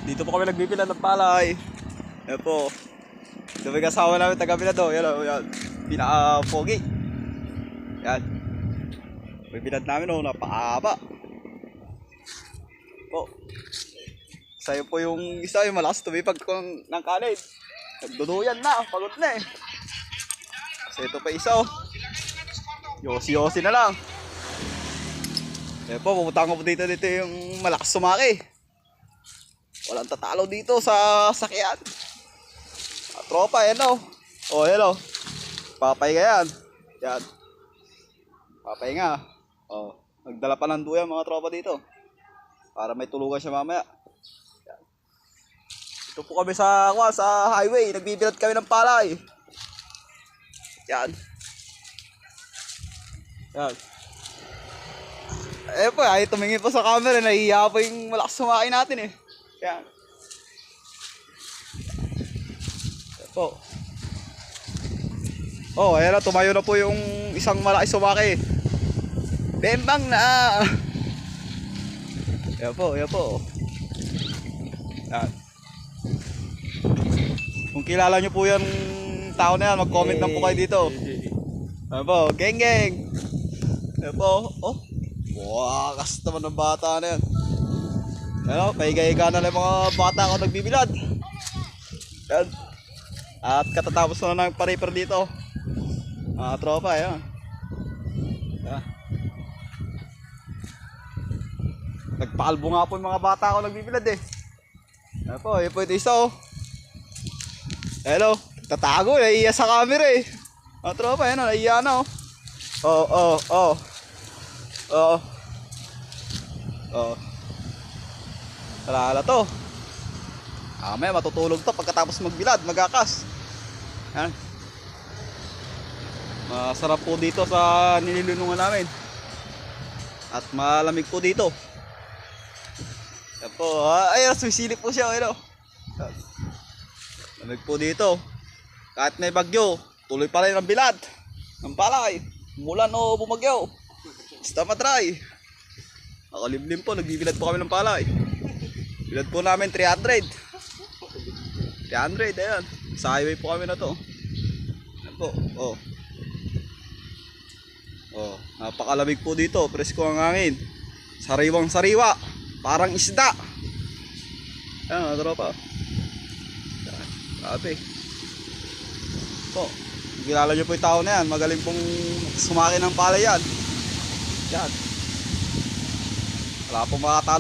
Dito po kami nagbibilad ng palay. Ayan po. Ito may kasama namin taga-bilado. Yan o, yan. Pinaka-pogi. Yan. May bilad namin o, napaaba. Po. Sa'yo po yung isa yung malakas tumipag ng kanin. Nagduduyan na, pagod na eh. Kasi ito pa isa o. Yosi-yosi na lang. Ayan po, pupunta ko po dito yung malakas sumaki. Walang tatalo dito sa sakyan. Tropa, yan o. O, yan o. Papay ka yan. Yan. Papay nga. O, nagdala pa ng duyan mga tropa dito. Para may tulugan siya mamaya. Yan. Ito po kami sa highway. Nagbibilad kami ng palay. Yan. Yan. Eh po, ay tumingin po sa camera. Nahihiya po yung malakas sumaki natin eh. Yan. Po. Oh, ayan na, tumayo na po yung isang malaki sumaki. Bembang na. Ayan po, ayan po. Yan. Kung kilala nyo po yung tao na yan, mag-comment lang po kayo dito. Ayan po, geng geng. Ayan po, oh. Wakas naman ng bata na yan. Ayan o, pahiga-higa na lang mga bata ako nagbibilad. Yan. At katatapos na ng pariper dito. Mga tropa, yan. Yan. Nagpakalbo nga po yung mga bata ako nagbibilad eh. Yan po, yun po ito isa o. Hello, tatago, naiiya sa camera eh. Mga tropa, yan o, naiiya na o. Oh. Alala to. May matutulog to pagkatapos magbilad, magakas. Yan. Masarap po dito sa nililunungan namin. At malamig po dito. Yan po. Ay, sumisilip po siya. Ayun. Malamig po dito. Kahit may bagyo, tuloy pa rin ang bilad ng palay. Umulan o bumagyo. Basta matry. Nakalimlim po, nagbibilad po kami ng palay. Bilad po namin 300. 300, ayan. Sa highway po kami na to. Ayan po, oh. Oh, napakalamig po dito. Presko ang hangin. Sariwang sariwa. Parang isda. Ayan, mga tropa. Grabe. Po, kilala nyo po yung tao na yan. Magaling pong sumaki ng palay yan. Yan. Wala pong makatalo.